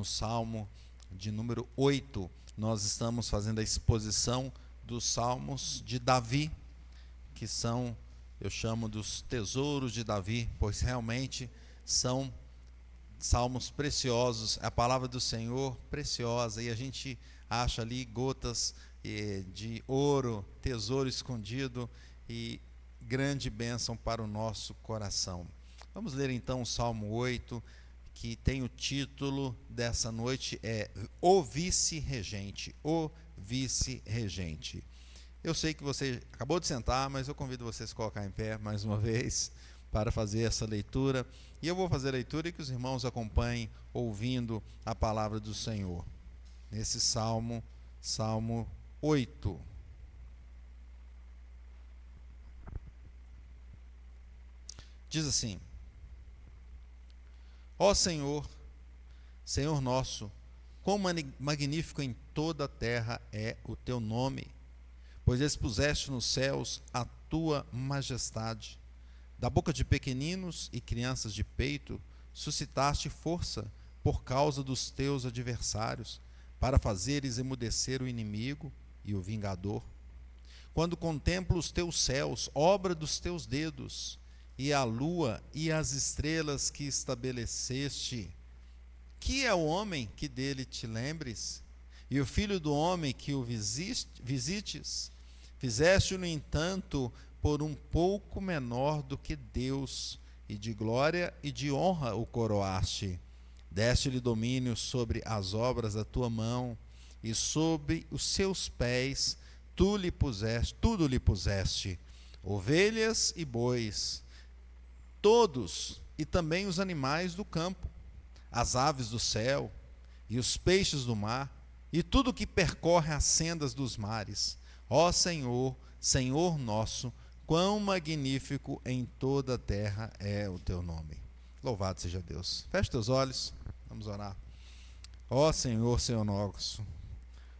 no Salmo de número 8. Nós estamos fazendo a exposição dos Salmos de Davi, que são, eu chamo dos tesouros de Davi, pois realmente são salmos preciosos, a palavra do Senhor preciosa, e a gente acha ali gotas de ouro, tesouro escondido e grande bênção para o nosso coração. Vamos ler então o Salmo 8, que tem o título dessa noite, O Vice-Regente, O Vice-Regente. Eu sei que você acabou de sentar, mas eu convido você a se colocar em pé mais uma vez para fazer essa leitura. E eu vou fazer a leitura e que os irmãos acompanhem ouvindo a palavra do Senhor. Nesse Salmo 8. Diz assim: Ó Senhor, Senhor nosso, quão magnífico em toda a terra é o teu nome, pois expuseste nos céus a tua majestade. Da boca de pequeninos e crianças de peito, suscitaste força por causa dos teus adversários, para fazeres emudecer o inimigo e o vingador. Quando contemplo os teus céus, obra dos teus dedos, e a lua e as estrelas que estabeleceste, que é o homem que dele te lembres, e o filho do homem que o visites? Fizeste-o, no entanto, por um pouco menor do que Deus, e de glória e de honra o coroaste. Deste-lhe domínio sobre as obras da tua mão, e sobre os seus pés tudo lhe puseste, ovelhas e bois, todos, e também os animais do campo, as aves do céu, e os peixes do mar, e tudo que percorre as sendas dos mares. Ó Senhor, Senhor nosso, quão magnífico em toda a terra é o teu nome. Louvado seja Deus. Feche teus olhos, vamos orar. Ó Senhor, Senhor nosso,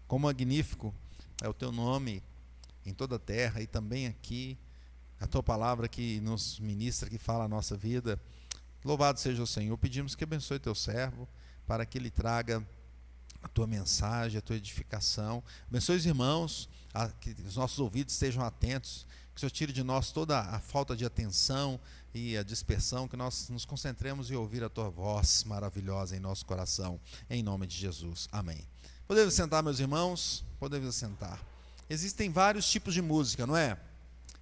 quão magnífico é o teu nome em toda a terra e também aqui, a tua palavra que nos ministra, que fala a nossa vida. Louvado seja o Senhor. Pedimos que abençoe teu servo, para que ele traga a tua mensagem, a tua edificação. Abençoe os irmãos, que os nossos ouvidos estejam atentos, que o Senhor tire de nós toda a falta de atenção e a dispersão, que nós nos concentremos em ouvir a tua voz maravilhosa em nosso coração, em nome de Jesus. Amém. Podemos sentar, meus irmãos? Podemos sentar. Existem vários tipos de música, não é?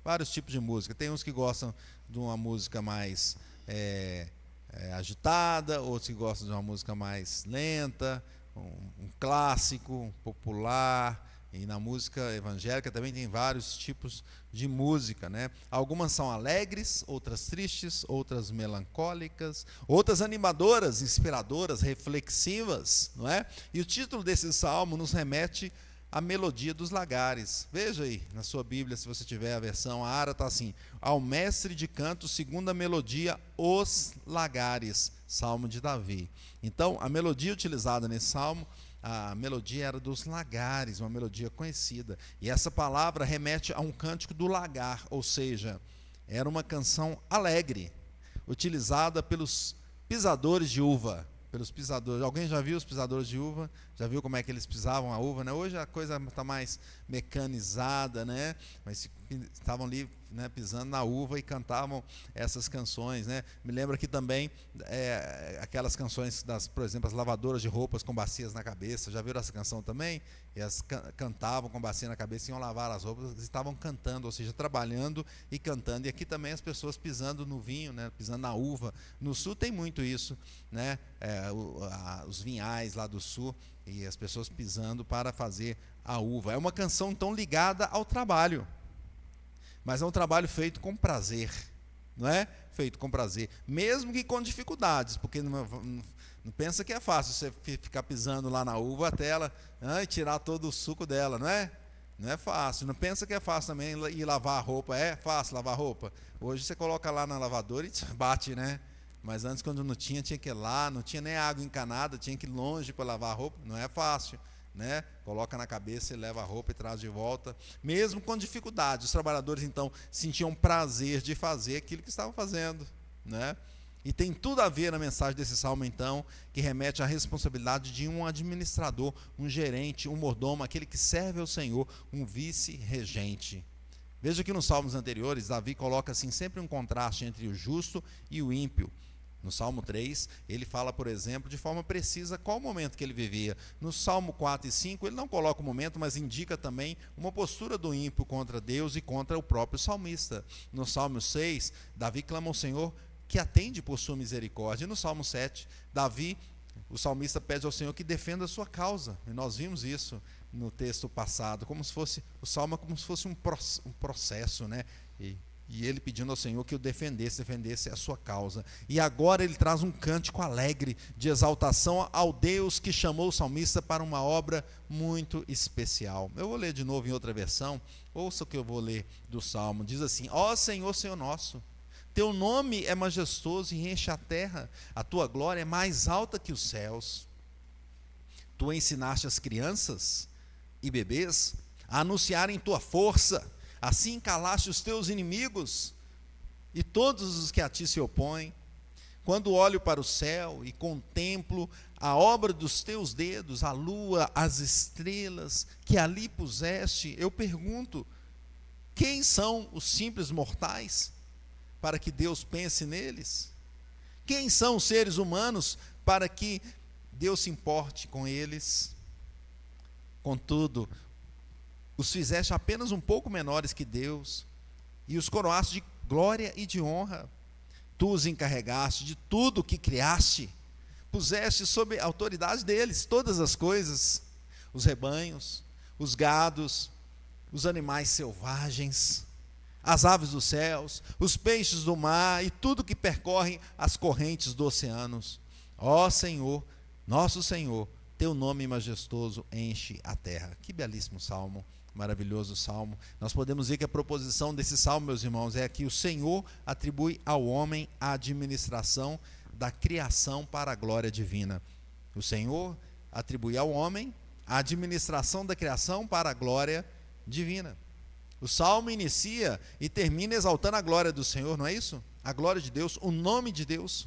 Vários tipos de música. Tem uns que gostam de uma música mais agitada, outros que gostam de uma música mais lenta, um clássico, um popular. E na música evangélica também tem vários tipos de música, né? Algumas são alegres, outras tristes, outras melancólicas, outras animadoras, inspiradoras, reflexivas, não é? E o título desse salmo nos remete à melodia dos lagares. Veja aí na sua Bíblia, se você tiver a versão, a Ara está assim: ao mestre de canto, segunda melodia, os lagares, salmo de Davi. Então, a melodia utilizada nesse salmo, a melodia era dos lagares, uma melodia conhecida. E essa palavra remete a um cântico do lagar, ou seja, era uma canção alegre, utilizada pelos pisadores de uva. Pelos pisadores. Alguém já viu os pisadores de uva? Já viu como é que eles pisavam a uva, né? Hoje a coisa está mais mecanizada, né? Mas estavam ali, né, pisando na uva e cantavam essas canções, né? Me lembro aqui também aquelas canções por exemplo, as lavadoras de roupas com bacias na cabeça. Já viram essa canção também? E elas cantavam com bacia na cabeça, iam lavar as roupas, estavam cantando, ou seja, trabalhando e cantando. E aqui também as pessoas pisando no vinho, né, pisando na uva. No sul tem muito isso, né? Os vinhais lá do sul, e as pessoas pisando para fazer a uva. É uma canção então ligada ao trabalho, mas é um trabalho feito com prazer, não é? Feito com prazer, mesmo que com dificuldades, porque não pensa que é fácil você ficar pisando lá na uva até ela e tirar todo o suco dela, não é? Não é fácil. Não pensa que é fácil também ir lavar a roupa. É fácil lavar roupa? Hoje você coloca lá na lavadora e bate, né? Mas antes, quando não tinha que ir lá, não tinha nem água encanada, tinha que ir longe para lavar a roupa. Não é fácil, né? Coloca na cabeça e leva a roupa e traz de volta, mesmo com dificuldade. Os trabalhadores então sentiam prazer de fazer aquilo que estavam fazendo, né? E tem tudo a ver na mensagem desse salmo, então, que remete à responsabilidade de um administrador, um gerente, um mordomo, aquele que serve ao Senhor, um vice-regente. Veja que nos salmos anteriores, Davi coloca assim sempre um contraste entre o justo e o ímpio. No Salmo 3, ele fala, por exemplo, de forma precisa qual o momento que ele vivia. No Salmo 4 e 5, ele não coloca o momento, mas indica também uma postura do ímpio contra Deus e contra o próprio salmista. No Salmo 6, Davi clama ao Senhor que atende por sua misericórdia. E no Salmo 7, Davi, o salmista, pede ao Senhor que defenda a sua causa. E nós vimos isso no texto passado, como se fosse, o salmo é como se fosse um processo, né? E ele pedindo ao Senhor que o defendesse a sua causa. E agora ele traz um cântico alegre de exaltação ao Deus que chamou o salmista para uma obra muito especial. Eu vou ler de novo em outra versão, ouça o que eu vou ler do salmo. Diz assim: ó Senhor, Senhor nosso, teu nome é majestoso e enche a terra, a tua glória é mais alta que os céus. Tu ensinaste as crianças e bebês a anunciarem tua força, assim calaste os teus inimigos e todos os que a ti se opõem. Quando olho para o céu e contemplo a obra dos teus dedos, a lua, as estrelas que ali puseste, eu pergunto: quem são os simples mortais para que Deus pense neles? Quem são os seres humanos para que Deus se importe com eles? Contudo, os fizeste apenas um pouco menores que Deus, e os coroaste de glória e de honra. Tu os encarregaste de tudo o que criaste, puseste sob a autoridade deles todas as coisas, os rebanhos, os gados, os animais selvagens, as aves dos céus, os peixes do mar e tudo que percorre as correntes dos oceanos. Ó Senhor, nosso Senhor, teu nome majestoso enche a terra. Que belíssimo salmo, maravilhoso salmo. Nós podemos ver que a proposição desse salmo, meus irmãos, é que o Senhor atribui ao homem a administração da criação para a glória divina. O Senhor atribui ao homem a administração da criação para a glória divina. O salmo inicia e termina exaltando a glória do Senhor, não é isso? A glória de Deus, o nome de Deus.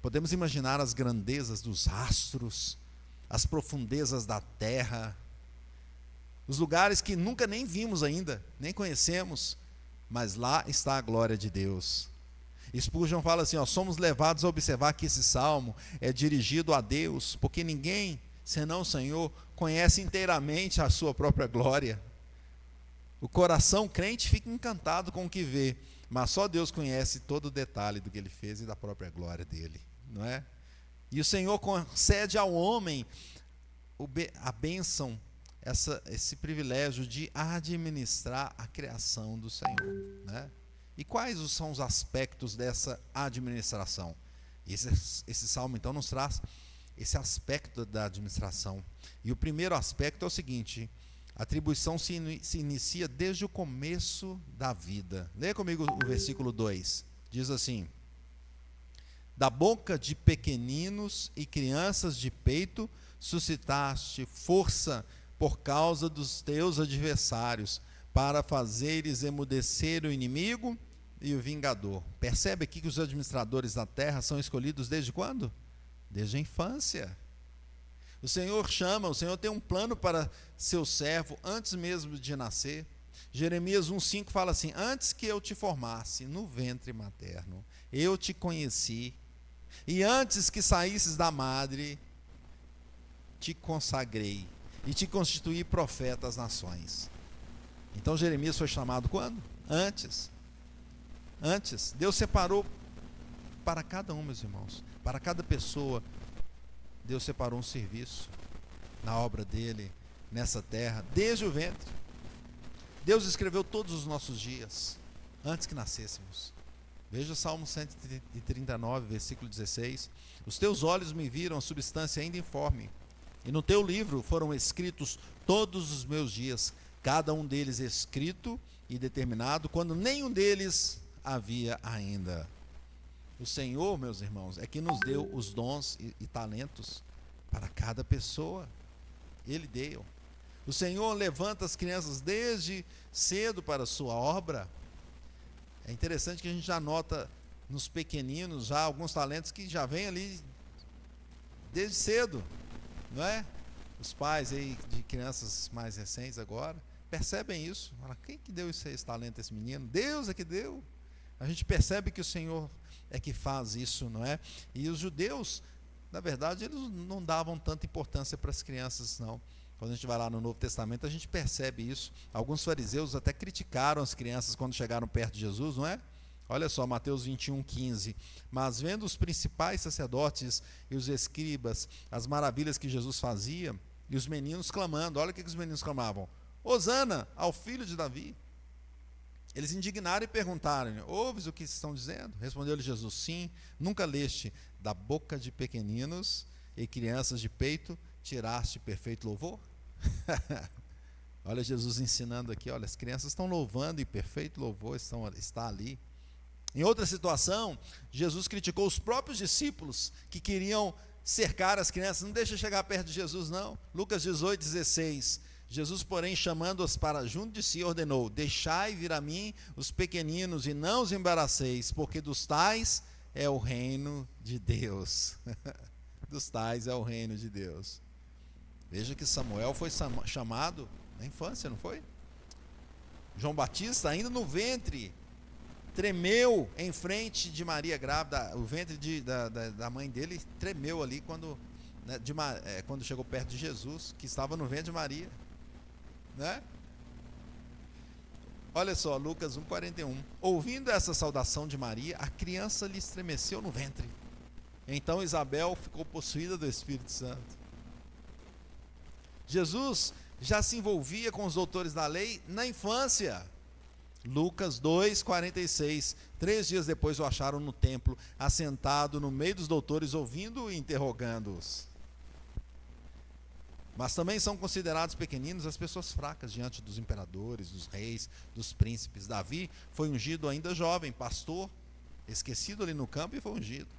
Podemos imaginar as grandezas dos astros, as profundezas da terra, os lugares que nunca nem vimos ainda, nem conhecemos, mas lá está a glória de Deus. Spurgeon fala assim, somos levados a observar que esse salmo é dirigido a Deus, porque ninguém, senão o Senhor, conhece inteiramente a sua própria glória. O coração crente fica encantado com o que vê, mas só Deus conhece todo o detalhe do que ele fez e da própria glória dele, não é? E o Senhor concede ao homem a bênção, esse privilégio de administrar a criação do Senhor, né? E quais são os aspectos dessa administração? Esse salmo então nos traz esse aspecto da administração. E o primeiro aspecto é o seguinte: a atribuição se inicia desde o começo da vida. Leia comigo o versículo 2. Diz assim: da boca de pequeninos e crianças de peito suscitaste força por causa dos teus adversários, para fazeres emudecer o inimigo e o vingador. Percebe aqui que os administradores da terra são escolhidos desde quando? Desde a infância. O Senhor chama, o Senhor tem um plano para seu servo antes mesmo de nascer. Jeremias 1,5 fala assim: antes que eu te formasse no ventre materno, eu te conheci, e antes que saísses da madre, te consagrei, e te constituí profeta às nações. Então Jeremias foi chamado quando? Antes. Deus separou para cada um, meus irmãos, para cada pessoa, Deus separou um serviço na obra dele, nessa terra, desde o ventre. Deus escreveu todos os nossos dias, antes que nascêssemos. Veja Salmo 139, versículo 16. Os teus olhos me viram a substância ainda informe, e no teu livro foram escritos todos os meus dias, cada um deles escrito e determinado, quando nenhum deles havia ainda. O Senhor, meus irmãos, é que nos deu os dons e talentos para cada pessoa. Ele deu. O Senhor levanta as crianças desde cedo para a sua obra. É interessante que a gente já nota nos pequeninos já alguns talentos que já vêm ali desde cedo, não é? Os pais aí de crianças mais recentes agora percebem isso. Fala, quem que deu esse talento a esse menino? Deus é que deu. A gente percebe que o Senhor é que faz isso, não é? E os judeus, na verdade, eles não davam tanta importância para as crianças, não. Quando a gente vai lá no Novo Testamento, a gente percebe isso. Alguns fariseus até criticaram as crianças quando chegaram perto de Jesus, não é? Olha só, Mateus 21:15. Mas vendo os principais sacerdotes e os escribas, as maravilhas que Jesus fazia, e os meninos clamando, olha o que os meninos clamavam: Hosana ao filho de Davi. Eles indignaram e perguntaram: ouves o que estão dizendo? Respondeu-lhe Jesus: sim, nunca leste, da boca de pequeninos e crianças de peito tiraste perfeito louvor? Olha Jesus ensinando aqui, olha, as crianças estão louvando e perfeito louvor está ali. Em outra situação, Jesus criticou os próprios discípulos que queriam cercar as crianças. Não deixa chegar perto de Jesus, não. Lucas 18:16. Jesus, porém, chamando-os para junto de si, ordenou: deixai vir a mim os pequeninos e não os embaraceis, porque dos tais é o reino de Deus. Dos tais é o reino de Deus. Veja que Samuel foi chamado na infância, não foi? João Batista, ainda no ventre, tremeu em frente de Maria grávida. O ventre da mãe dele tremeu ali quando chegou perto de Jesus, que estava no ventre de Maria, né? Olha só, Lucas 1:41. Ouvindo essa saudação de Maria, a criança lhe estremeceu no ventre. Então Isabel ficou possuída do Espírito Santo. Jesus já se envolvia com os doutores da lei na infância. Lucas 2:46. 3 dias depois o acharam no templo, assentado no meio dos doutores, ouvindo e interrogando-os. Mas também são considerados pequeninos as pessoas fracas diante dos imperadores, dos reis, dos príncipes. Davi foi ungido ainda jovem, pastor, esquecido ali no campo, e foi ungido.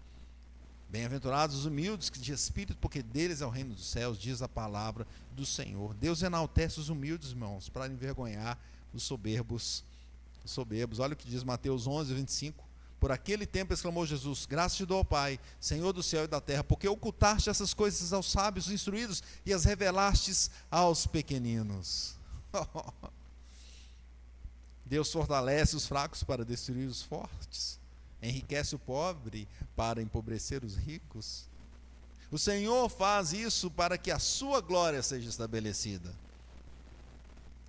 Bem-aventurados os humildes de espírito, porque deles é o reino dos céus, diz a palavra do Senhor. Deus enaltece os humildes, irmãos, para envergonhar os soberbos. Olha o que diz Mateus 11:25. Por aquele tempo exclamou Jesus: graças te dou ao Pai, Senhor do céu e da terra, porque ocultaste essas coisas aos sábios instruídos e as revelastes aos pequeninos. Deus fortalece os fracos para destruir os fortes, enriquece o pobre para empobrecer os ricos. O Senhor faz isso para que a sua glória seja estabelecida.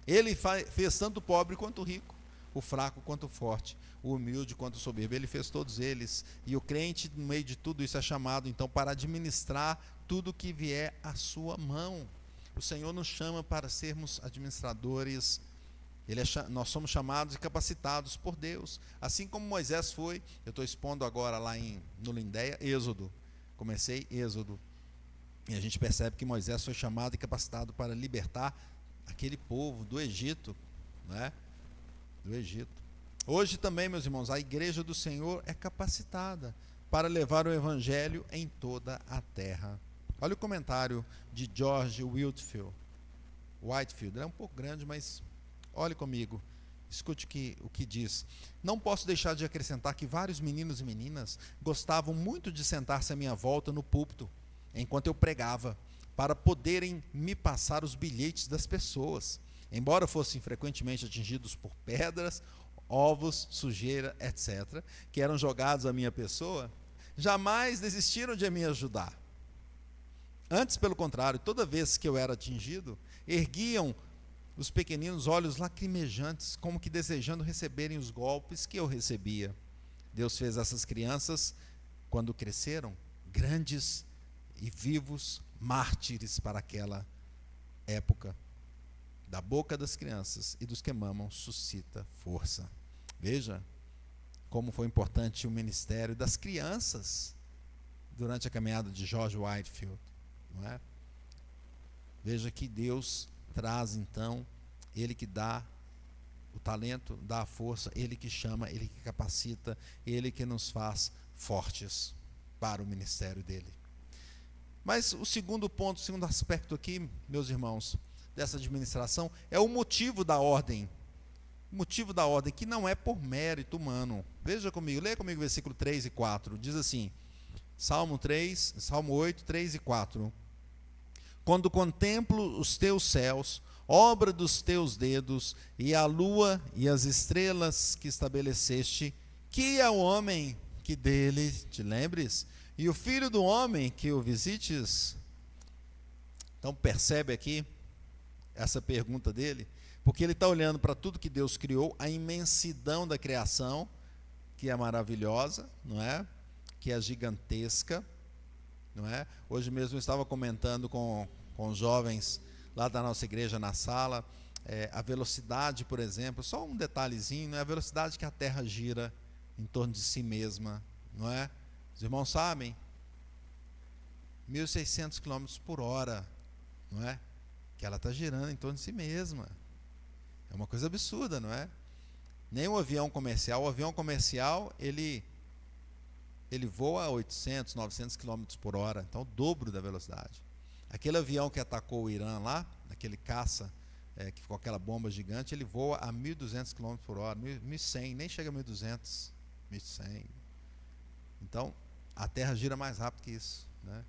Ele fez tanto o pobre quanto o rico, o fraco quanto o forte, o humilde quanto o soberbo. Ele fez todos eles. E o crente, no meio de tudo isso, é chamado então para administrar tudo que vier à sua mão. O Senhor nos chama para sermos administradores. Nós somos chamados e capacitados por Deus, assim como Moisés foi. Eu estou expondo agora lá no Lindéia, Êxodo. Comecei Êxodo, e a gente percebe que Moisés foi chamado e capacitado para libertar aquele povo do Egito, né? Do Egito. Hoje também, meus irmãos, a igreja do Senhor é capacitada para levar o evangelho em toda a terra. Olha o comentário de George Whitefield. Ele é um pouco grande, mas olhe comigo, escute o que diz. Não posso deixar de acrescentar que vários meninos e meninas gostavam muito de sentar-se à minha volta no púlpito, enquanto eu pregava, para poderem me passar os bilhetes das pessoas. Embora fossem frequentemente atingidos por pedras, ovos, sujeira, etc., que eram jogados à minha pessoa, jamais desistiram de me ajudar. Antes, pelo contrário, toda vez que eu era atingido, erguiam os pequeninos olhos lacrimejantes, como que desejando receberem os golpes que eu recebia. Deus fez essas crianças, quando cresceram, grandes e vivos mártires para aquela época. Da boca das crianças e dos que mamam suscita força. Veja como foi importante o ministério das crianças durante a caminhada de George Whitefield, não é? Veja que Deus traz então, Ele que dá o talento, dá a força, Ele que chama, Ele que capacita, Ele que nos faz fortes para o ministério dEle. Mas o segundo ponto, o segundo aspecto aqui, meus irmãos, dessa administração, é o motivo da ordem. motivo da ordem, que não é por mérito humano. Veja comigo, leia comigo versículo 3 e 4. Diz assim, Salmo 8, 3 e 4. Quando contemplo os teus céus, obra dos teus dedos, e a lua e as estrelas que estabeleceste, que é o homem que dele te lembres, e o filho do homem que o visites? Então percebe aqui essa pergunta dele, porque ele está olhando para tudo que Deus criou, a imensidão da criação, que é maravilhosa, não é? Que é gigantesca, não é? Hoje mesmo eu estava comentando com os jovens lá da nossa igreja na sala, a velocidade, por exemplo, só um detalhezinho, não é? A velocidade que a Terra gira em torno de si mesma, não é? Os irmãos sabem, 1.600 km por hora, não é? Que ela está girando em torno de si mesma. É uma coisa absurda, não é? Nem o avião comercial, ele voa a 800, 900 km por hora, então o dobro da velocidade. Aquele avião que atacou o Irã lá, aquele caça, que ficou aquela bomba gigante, ele voa a 1.200 km por hora, 1.100, nem chega a 1.200, 1.100. Então, a Terra gira mais rápido que isso, né?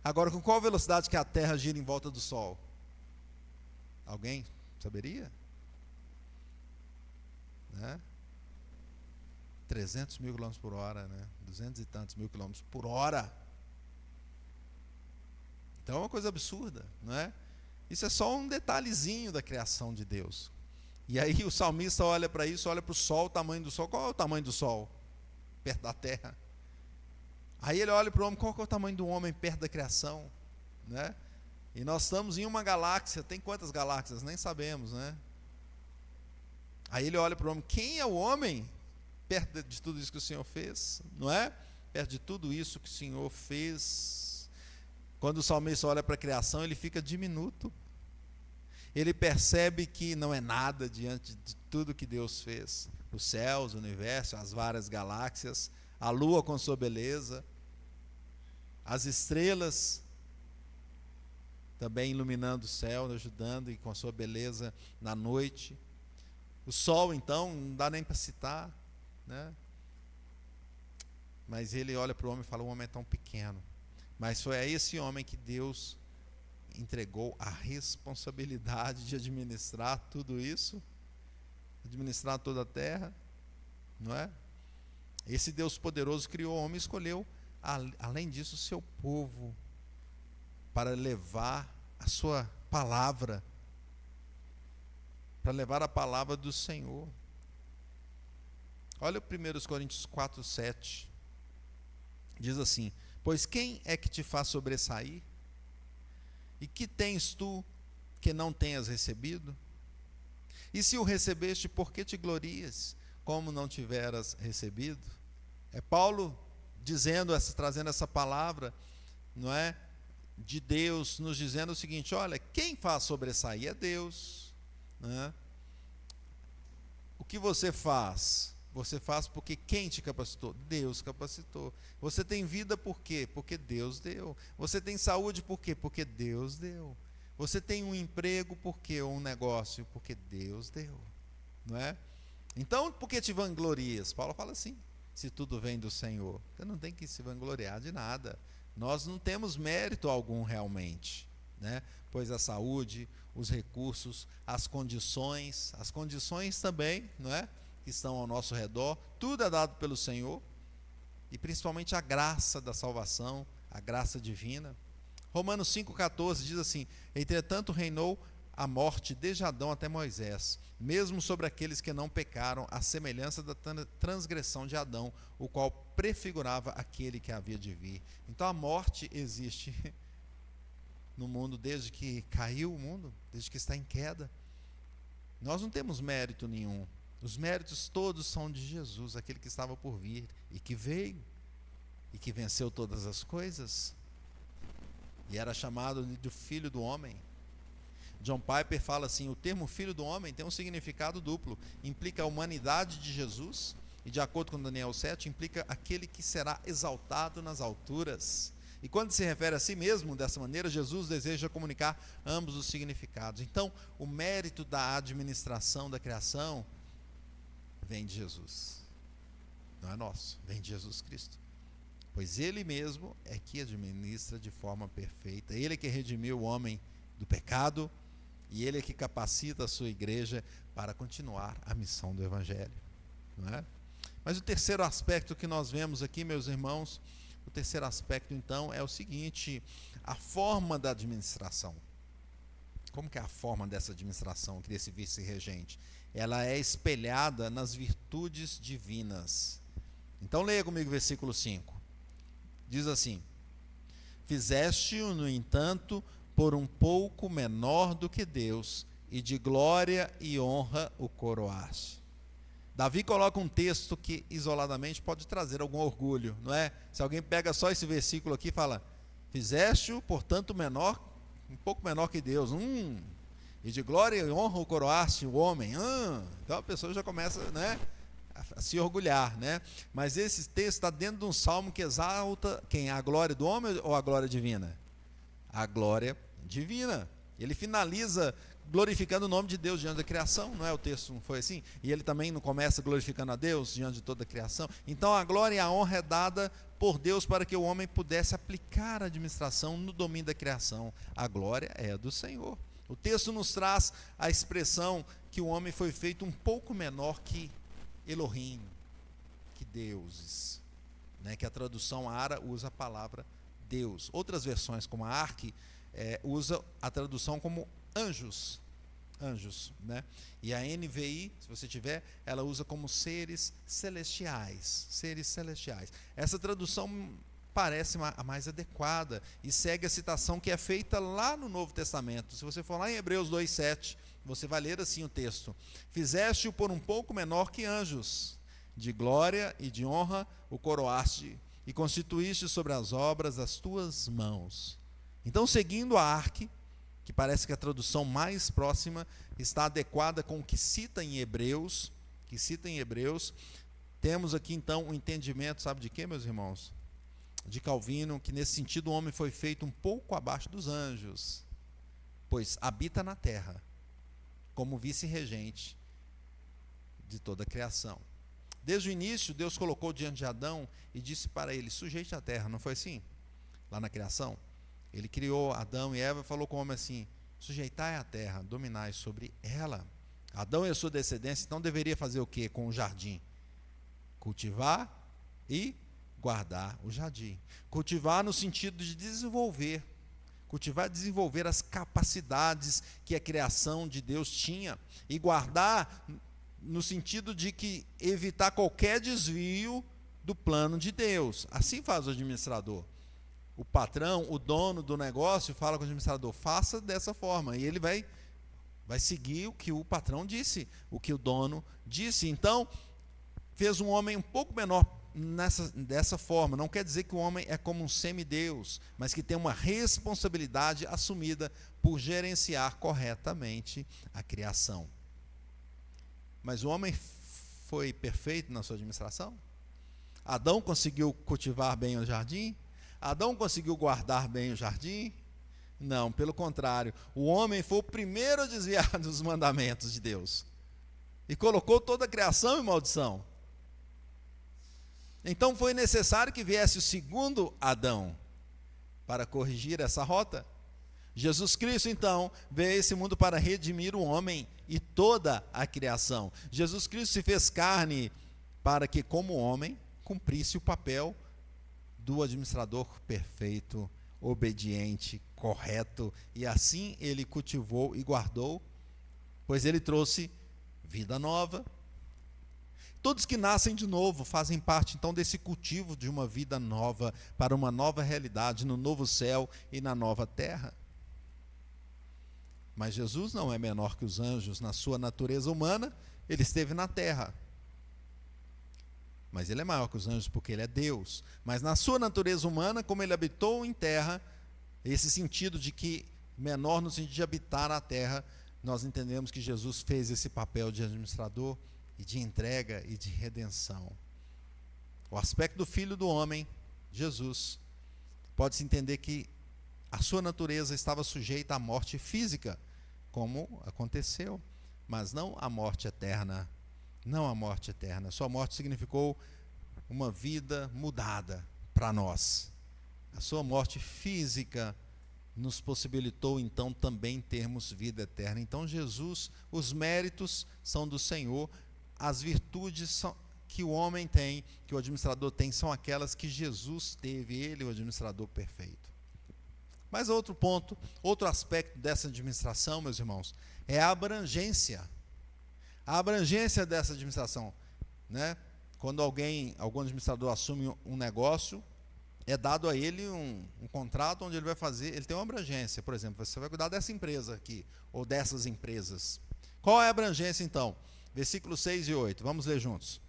Agora, com qual velocidade que a Terra gira em volta do Sol? Alguém saberia? Né? 300 mil quilômetros por hora, né? 200 e tantos mil quilômetros por hora. Então é uma coisa absurda, não é? Isso é só um detalhezinho da criação de Deus. E aí o salmista olha para isso, olha para o Sol, o tamanho do Sol. Qual é o tamanho do Sol? Perto da Terra. Aí ele olha para o homem, qual é o tamanho do homem perto da criação, né? E nós estamos em uma galáxia, tem quantas galáxias? Nem sabemos, né? Aí ele olha para o homem, quem é o homem perto de tudo isso que o Senhor fez, não é? Perto de tudo isso que o Senhor fez. Quando o salmista olha para a criação, ele fica diminuto. Ele percebe que não é nada diante de tudo que Deus fez. Os céus, o universo, as várias galáxias, a lua com sua beleza, as estrelas também iluminando o céu, ajudando e com a sua beleza na noite. O sol, então, não dá nem para citar, né? Mas ele olha para o homem e fala, o homem é tão pequeno. Mas foi a esse homem que Deus entregou a responsabilidade de administrar tudo isso, administrar toda a terra, não é? Esse Deus poderoso criou o homem e escolheu, além disso, o seu povo, para levar a sua palavra, para levar a palavra do Senhor. Olha o 1 Coríntios 4, 7. Diz assim, pois quem é que te faz sobressair? E que tens tu que não tenhas recebido? E se o recebeste, por que te glorias, como não tiveras recebido? É Paulo trazendo essa palavra, não é? De Deus, nos dizendo o seguinte, olha, quem faz sobressair é Deus, né? O que você faz? Você faz porque quem te capacitou? Deus capacitou. Você tem vida por quê? Porque Deus deu. Você tem saúde por quê? Porque Deus deu. Você tem um emprego por quê? Ou um negócio? Porque Deus deu, não é? Então, por que te vanglorias? Paulo fala assim, se tudo vem do Senhor. Você não tem que se vangloriar de nada. Nós não temos mérito algum realmente, né? Pois a saúde, os recursos, as condições também, não é? Que estão ao nosso redor, tudo é dado pelo Senhor, e principalmente a graça da salvação, a graça divina. Romanos 5,14 diz assim, entretanto reinou a morte desde Adão até Moisés, mesmo sobre aqueles que não pecaram, à semelhança da transgressão de Adão, o qual prefigurava aquele que havia de vir. Então a morte existe no mundo desde que caiu o mundo, desde que está em queda. Nós não temos mérito nenhum. Os méritos todos são de Jesus, aquele que estava por vir e que veio e que venceu todas as coisas e era chamado de Filho do Homem. John Piper fala assim, o termo Filho do Homem tem um significado duplo, implica a humanidade de Jesus e, de acordo com Daniel 7, implica aquele que será exaltado nas alturas. E quando se refere a si mesmo dessa maneira, Jesus deseja comunicar ambos os significados. Então, o mérito da administração da criação vem de Jesus. Não é nosso, vem de Jesus Cristo. Pois Ele mesmo é que administra de forma perfeita. Ele é que redimiu o homem do pecado e Ele é que capacita a sua igreja para continuar a missão do Evangelho. Não é? Mas o terceiro aspecto que nós vemos aqui, meus irmãos, o terceiro aspecto então é o seguinte: a forma da administração. Como que é a forma dessa administração, desse vice-regente? Ela é espelhada nas virtudes divinas. Então leia comigo o versículo 5. Diz assim: fizeste-o, no entanto, por um pouco menor do que Deus, e de glória e honra o coroaste. Davi coloca um texto que isoladamente pode trazer algum orgulho, não é? Se alguém pega só esse versículo aqui e fala: fizeste-o, portanto, menor, um pouco menor que Deus, e de glória e honra o coroaste, o homem, então a pessoa já começa, né, a se orgulhar, né? Mas esse texto está dentro de um salmo que exalta quem? A glória do homem ou a glória divina? A glória divina. Ele finaliza glorificando o nome de Deus diante da criação, não é? O texto não foi assim? E ele também não começa glorificando a Deus diante de toda a criação. Então a glória e a honra é dada por Deus para que o homem pudesse aplicar a administração no domínio da criação. A glória é do Senhor. O texto nos traz a expressão que o homem foi feito um pouco menor que Elohim, que deuses, né? Que a tradução ARA usa a palavra Deus. Outras versões, como a ARC, usa a tradução como anjos, né? E a NVI, se você tiver, ela usa como seres celestiais, Essa tradução parece a mais adequada e segue a citação que é feita lá no Novo Testamento. Se você for lá em Hebreus 2:7, você vai ler assim o texto: fizeste-o por um pouco menor que anjos, de glória e de honra o coroaste, e constituíste sobre as obras das tuas mãos. Então, seguindo a ARC, que parece que a tradução mais próxima está adequada com o que cita em Hebreus, temos aqui então um entendimento, sabe de quê, meus irmãos? De Calvino, que nesse sentido o homem foi feito um pouco abaixo dos anjos, pois habita na terra, como vice-regente de toda a criação. Desde o início, Deus colocou diante de Adão e disse para ele: sujeite a terra, não foi assim? Lá na criação, Ele criou Adão e Eva e falou com o homem assim: sujeitai a terra, dominai sobre ela. Adão e a sua descendência então deveria fazer o que com o jardim? Cultivar e guardar o jardim. Cultivar no sentido de desenvolver. Cultivar e desenvolver as capacidades que a criação de Deus tinha. E guardar no sentido de que evitar qualquer desvio do plano de Deus. Assim faz o administrador. O patrão, o dono do negócio, fala com o administrador: faça dessa forma. E ele vai seguir o que o patrão disse, o que o dono disse. Então, fez um homem um pouco menor dessa forma. Não quer dizer que o homem é como um semideus, mas que tem uma responsabilidade assumida por gerenciar corretamente a criação. Mas o homem foi perfeito na sua administração? Adão conseguiu cultivar bem o jardim? Adão conseguiu guardar bem o jardim? Não, pelo contrário. O homem foi o primeiro a desviar dos mandamentos de Deus e colocou toda a criação em maldição. Então foi necessário que viesse o segundo Adão para corrigir essa rota. Jesus Cristo, então, veio a esse mundo para redimir o homem e toda a criação. Jesus Cristo se fez carne para que, como homem, cumprisse o papel do administrador perfeito, obediente, correto, e assim ele cultivou e guardou, pois ele trouxe vida nova. Todos que nascem de novo fazem parte então desse cultivo de uma vida nova, para uma nova realidade no novo céu e na nova terra. Mas Jesus não é menor que os anjos. Na sua natureza humana, ele esteve na terra. Mas ele é maior que os anjos porque ele é Deus. Mas na sua natureza humana, como ele habitou em terra, esse sentido de que menor no sentido de habitar na terra, nós entendemos que Jesus fez esse papel de administrador e de entrega e de redenção. O aspecto do Filho do Homem, Jesus, pode-se entender que a sua natureza estava sujeita à morte física, como aconteceu, mas não à morte eterna. não a morte eterna. Sua morte significou uma vida mudada para nós. A sua morte física nos possibilitou então também termos vida eterna. Então Jesus, os méritos são do Senhor, as virtudes que o homem tem, que o administrador tem, são aquelas que Jesus teve, ele, o administrador perfeito. Mas outro ponto, outro aspecto dessa administração, meus irmãos, é a abrangência. A abrangência dessa administração, né? Quando algum administrador assume um negócio, é dado a ele um contrato onde ele vai fazer, ele tem uma abrangência. Por exemplo, você vai cuidar dessa empresa aqui, ou dessas empresas. Qual é a abrangência então? Versículos 6 e 8, vamos ler juntos.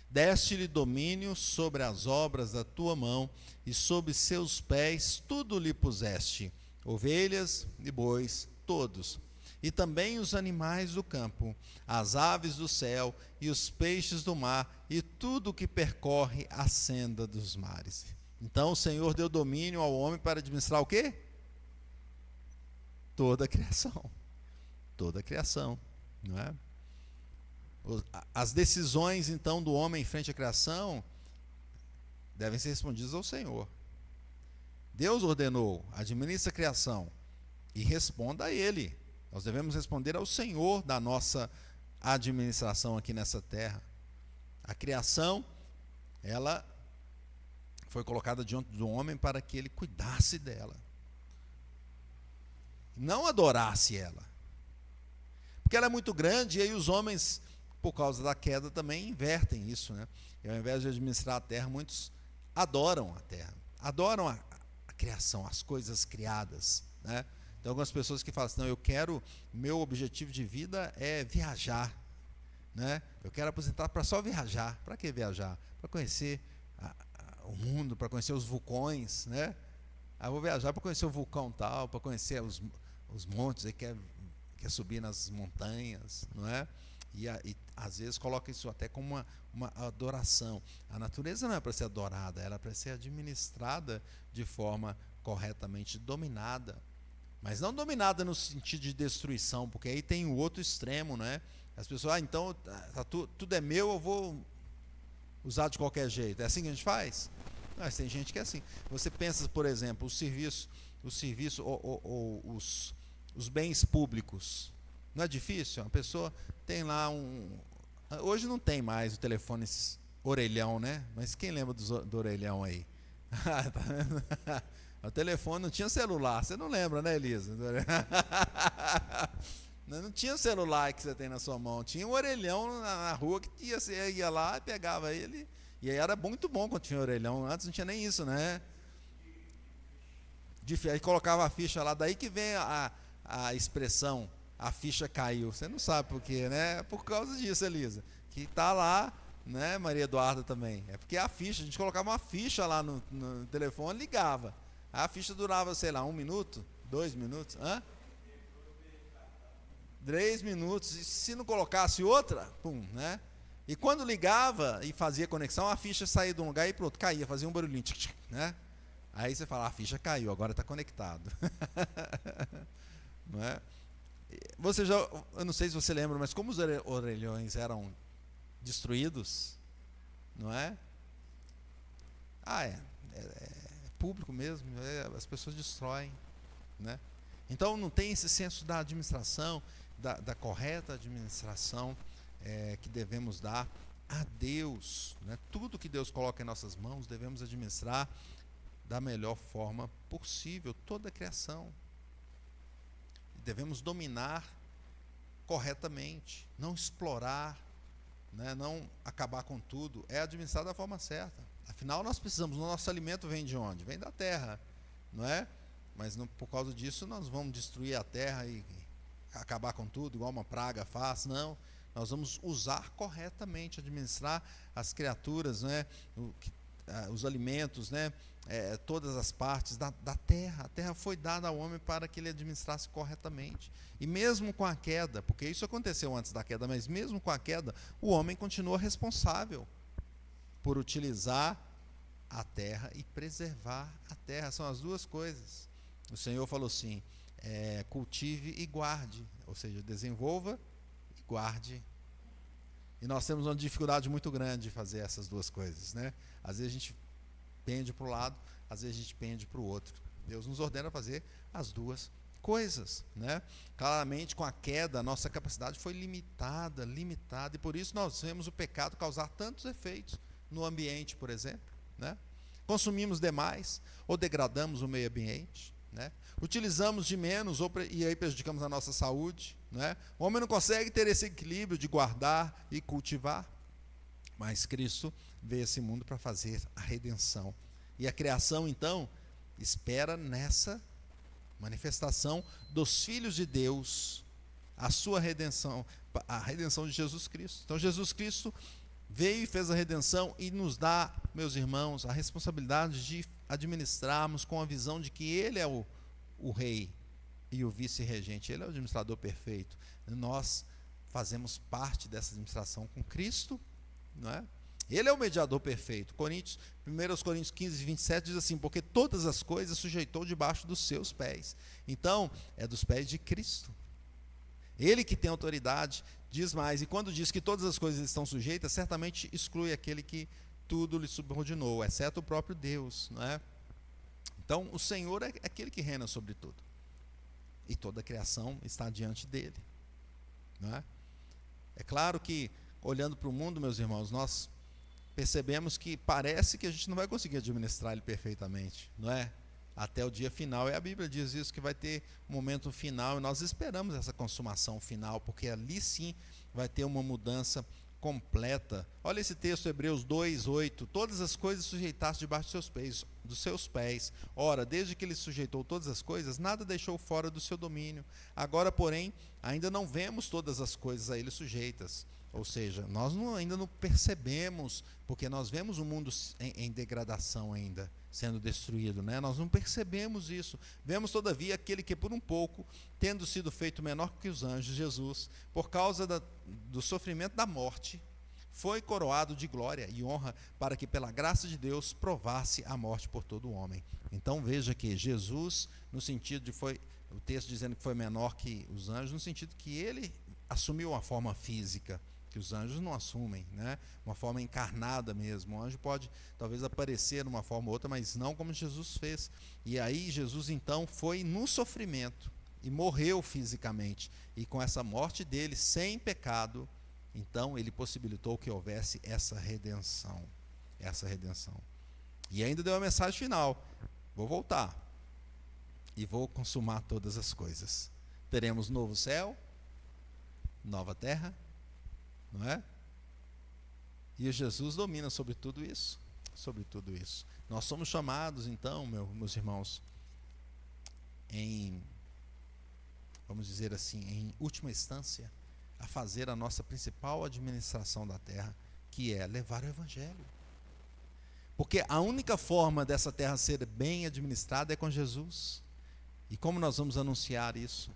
Deste-lhe domínio sobre as obras da tua mão, e sob seus pés tudo lhe puseste, ovelhas e bois, todos, e também os animais do campo, as aves do céu e os peixes do mar, e tudo que percorre a senda dos mares. Então o Senhor deu domínio ao homem para administrar o quê? Toda a criação. Toda a criação, não é? As decisões, então, do homem em frente à criação devem ser respondidas ao Senhor. Deus ordenou, administra a criação e responda a Ele. Nós devemos responder ao Senhor da nossa administração aqui nessa terra. A criação, ela foi colocada diante do homem para que ele cuidasse dela. Não adorasse ela. Porque ela é muito grande e aí os homens, por causa da queda, também invertem isso, né? E ao invés de administrar a terra, muitos adoram a terra, adoram a criação, as coisas criadas, né? Tem algumas pessoas que falam assim, não, meu objetivo de vida é viajar, né? Eu quero aposentar para só viajar. Para que viajar? Para conhecer o mundo, para conhecer os vulcões, né? Eu vou viajar para conhecer o vulcão tal, para conhecer os montes, aí quer subir nas montanhas, não é? E às vezes coloca isso até como uma adoração. A natureza não é para ser adorada, ela é para ser administrada de forma corretamente dominada. Mas não dominada no sentido de destruição, porque aí tem o outro extremo, né? As pessoas, então, tudo é meu, eu vou usar de qualquer jeito. É assim que a gente faz? Mas tem gente que é assim. Você pensa, por exemplo, os bens públicos. Não é difícil? A pessoa tem lá hoje não tem mais o telefone orelhão, né? Mas quem lembra do orelhão aí? Tá vendo? O telefone não tinha celular. Você não lembra, né, Elisa? Não tinha o celular que você tem na sua mão. Tinha um orelhão na rua que você ia lá e pegava ele. E aí era muito bom quando tinha orelhão. Antes não tinha nem isso, né? Aí colocava a ficha lá. Daí que vem a expressão, a ficha caiu. Você não sabe por quê, né? É por causa disso, Elisa. Que está lá, né, Maria Eduarda também. É porque a gente colocava uma ficha lá no telefone e ligava. A ficha durava, sei lá, 1 minuto, 2 minutos, 3 minutos, e se não colocasse outra, pum, né? E quando ligava e fazia conexão, a ficha saía de um lugar e pronto, caía, fazia um barulhinho, né? Aí você fala, a ficha caiu, agora está conectado. Não é? Eu não sei se você lembra, mas como os orelhões eram destruídos, não é? É público mesmo, as pessoas destroem, né? Então não tem esse senso da administração, da correta administração que devemos dar a Deus, né? Tudo que Deus coloca em nossas mãos devemos administrar da melhor forma possível, toda a criação. Devemos dominar corretamente, não explorar, né? Não acabar com tudo, é administrar da forma certa. Afinal, nós precisamos, o nosso alimento vem de onde? Vem da terra, não é? Mas não, por causa disso nós vamos destruir a terra e acabar com tudo, igual uma praga faz, não. Nós vamos usar corretamente, administrar as criaturas, né? Os alimentos, né? Todas as partes da terra. A terra foi dada ao homem para que ele administrasse corretamente. E mesmo com a queda, porque isso aconteceu antes da queda, mas mesmo com a queda, o homem continua responsável por utilizar a terra e preservar a terra. São as duas coisas. O Senhor falou assim, cultive e guarde, ou seja, desenvolva e guarde E nós temos uma dificuldade muito grande de fazer essas duas coisas, né? Às vezes a gente pende para o lado, às vezes a gente pende para o outro. Deus nos ordena fazer as duas coisas, né? Claramente, com a queda, a nossa capacidade foi limitada, e por isso nós vemos o pecado causar tantos efeitos no ambiente, por exemplo, né? Consumimos demais ou degradamos o meio ambiente, né? Utilizamos de menos e aí prejudicamos a nossa saúde, né? O homem não consegue ter esse equilíbrio de guardar e cultivar, mas Cristo veio a esse mundo para fazer a redenção. E a criação, então, espera nessa manifestação dos filhos de Deus, a sua redenção, a redenção de Jesus Cristo. Então Jesus Cristo veio e fez a redenção e nos dá, meus irmãos, a responsabilidade de administrarmos com a visão de que Ele é o rei e o vice-regente, Ele é o administrador perfeito. Nós fazemos parte dessa administração com Cristo, não é? Ele é o mediador perfeito. 1 Coríntios 15, 27 diz assim: porque todas as coisas sujeitou debaixo dos seus pés. Então, é dos pés de Cristo. Ele que tem autoridade, diz mais, e quando diz que todas as coisas estão sujeitas, certamente exclui aquele que tudo lhe subordinou, exceto o próprio Deus, não é? Então, o Senhor é aquele que reina sobre tudo. E toda a criação está diante dele, não é? É claro que, olhando para o mundo, meus irmãos, nós percebemos que parece que a gente não vai conseguir administrar ele perfeitamente, não é? Até o dia final, e a Bíblia diz isso, que vai ter um momento final, e nós esperamos essa consumação final, porque ali sim vai ter uma mudança completa. Olha esse texto, Hebreus 2:8, todas as coisas sujeitaste debaixo dos seus pés. Ora, desde que ele sujeitou todas as coisas, nada deixou fora do seu domínio. Agora, porém, ainda não vemos todas as coisas a ele sujeitas. Ou seja, nós ainda não percebemos, porque nós vemos o mundo em degradação ainda, sendo destruído, né? Nós não percebemos isso. Vemos, todavia, aquele que por um pouco, tendo sido feito menor que os anjos, Jesus, por causa do sofrimento da morte, foi coroado de glória e honra, para que pela graça de Deus provasse a morte por todo o homem. Então veja que Jesus, no sentido de o texto dizendo que foi menor que os anjos, no sentido que ele assumiu uma forma física, que os anjos não assumem, né? Uma forma encarnada mesmo. O anjo pode talvez aparecer numa forma ou outra, mas não como Jesus fez. E aí Jesus então foi no sofrimento e morreu fisicamente, e com essa morte dele sem pecado, então ele possibilitou que houvesse essa redenção, e ainda deu a mensagem final: vou voltar e vou consumar todas as coisas. Teremos novo céu, nova terra, não é? E Jesus domina sobre tudo isso, Nós somos chamados, então, meus irmãos, vamos dizer assim, em última instância, a fazer a nossa principal administração da terra, que é levar o Evangelho. Porque a única forma dessa terra ser bem administrada é com Jesus. E como nós vamos anunciar isso?